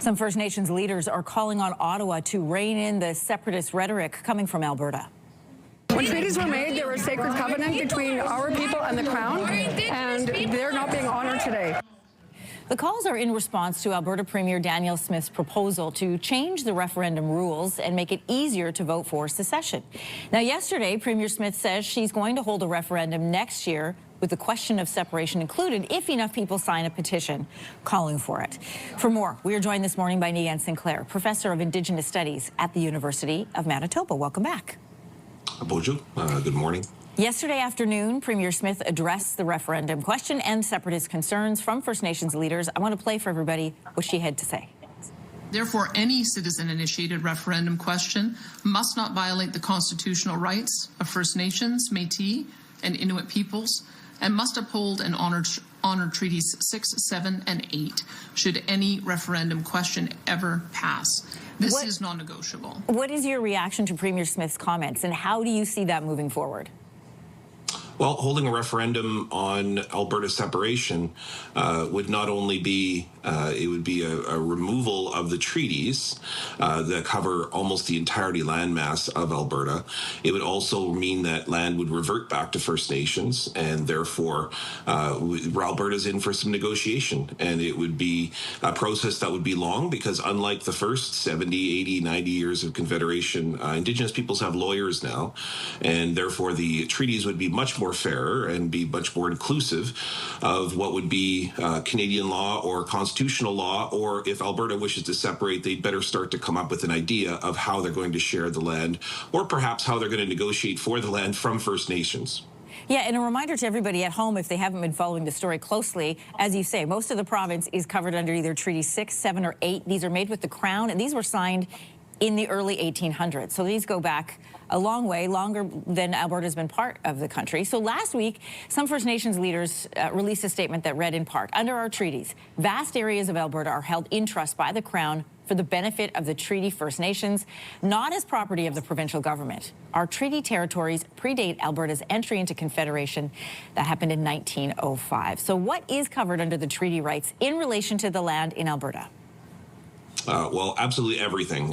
Some First Nations leaders are calling on Ottawa to rein in the separatist rhetoric coming from Alberta. When treaties were made, there was a sacred covenant between our people and the Crown, and they're not being honored today. The calls are in response to Alberta Premier Danielle Smith's proposal to change the referendum rules and make it easier to vote for secession. Now, yesterday, Premier Smith says she's going to hold a referendum next year with the question of separation included if enough people sign a petition calling for it. For more, we are joined this morning by Niigaan Sinclair, Professor of Indigenous Studies at the University of Manitoba. Welcome back. Bonjour. Good morning. Yesterday afternoon, Premier Smith addressed the referendum question and separatist concerns from First Nations leaders. I want to play for everybody what she had to say. Therefore, any citizen-initiated referendum question must not violate the constitutional rights of First Nations, Métis, and Inuit peoples, and must uphold and honor Treaties 6, 7, and 8 should any referendum question ever pass. This is non-negotiable. What is your reaction to Premier Smith's comments, and how do you see that moving forward? Well, holding a referendum on Alberta separation would not only be, it would be a removal of the treaties that cover almost the entirety landmass of Alberta. It would also mean that land would revert back to First Nations, and therefore Alberta's in for some negotiation. And it would be a process that would be long because unlike the first 70, 80, 90 years of Confederation, Indigenous peoples have lawyers now, and therefore the treaties would be much more fairer and be much more inclusive of what would be Canadian law or constitutional law, or if Alberta wishes to separate, they'd better start to come up with an idea of how they're going to share the land, or perhaps how they're going to negotiate for the land from First Nations. Yeah, and a reminder to everybody at home, if they haven't been following the story closely, as you say, most of the province is covered under either Treaty 6, 7, or 8. These are made with the Crown, and these were signed in the early 1800s. So these go back a long way, longer than Alberta's been part of the country. So last week, some First Nations leaders released a statement that read in part, under our treaties, vast areas of Alberta are held in trust by the Crown for the benefit of the Treaty First Nations, not as property of the provincial government. Our treaty territories predate Alberta's entry into Confederation. That happened in 1905. So what is covered under the treaty rights in relation to the land in Alberta? Well, absolutely everything.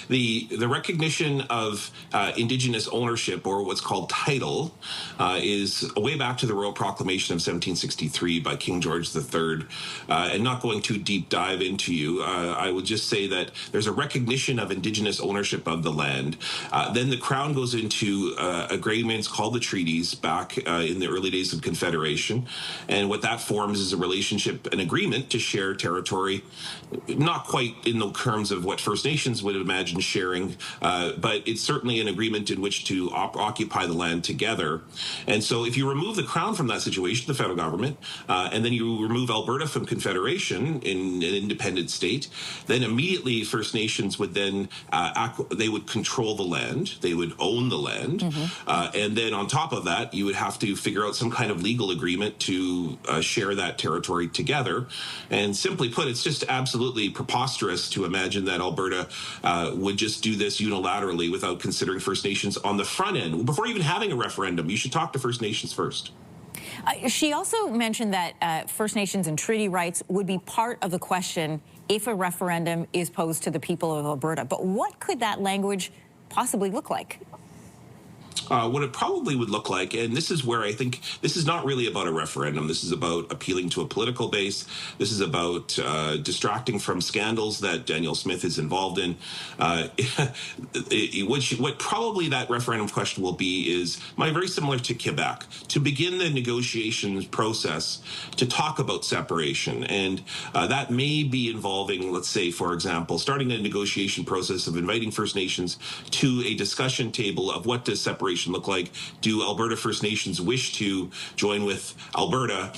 The recognition of Indigenous ownership, or what's called title, is way back to the Royal Proclamation of 1763 by King George III. And not going too deep dive into you, I would just say that there's a recognition of Indigenous ownership of the land. Then the Crown goes into agreements called the treaties back in the early days of Confederation. And what that forms is a relationship, an agreement to share territory, not quite in the terms of what First Nations would imagine sharing, but it's certainly an agreement in which to occupy the land together. And so if you remove the Crown from that situation, the federal government, and then you remove Alberta from Confederation in an independent state, then immediately First Nations would then, they would control the land, they would own the land, and then on top of that, you would have to figure out some kind of legal agreement to share that territory together. And simply put, it's just absolutely preposterous to imagine that Alberta would just do this unilaterally without considering First Nations on the front end. Before even having a referendum, you should talk to First Nations first. She also mentioned that First Nations and treaty rights would be part of the question if a referendum is posed to the people of Alberta. But what could that language possibly look like? What it probably would look like, and this is where I think this is not really about a referendum. This is about appealing to a political base. This is about distracting from scandals that Danielle Smith is involved in. What probably that referendum question will be is very similar to Quebec, to begin the negotiations process to talk about separation. And that may be involving, let's say, for example, starting a negotiation process of inviting First Nations to a discussion table of what does separation look like. Do Alberta First Nations wish to join with Alberta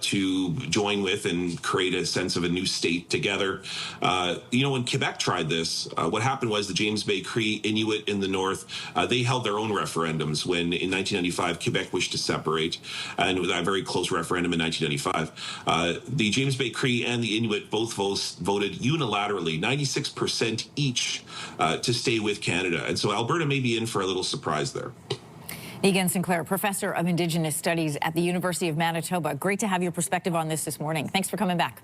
to join with and create a sense of a new state together? When Quebec tried this, what happened was the James Bay Cree Inuit in the north, they held their own referendums when in 1995 Quebec wished to separate, and with a very close referendum in 1995. The James Bay Cree and the Inuit both voted unilaterally, 96% each, to stay with Canada. And so Alberta may be in for a little surprise there. Niigaan Sinclair, Professor of Indigenous Studies at the University of Manitoba. Great to have your perspective on this morning. Thanks for coming back.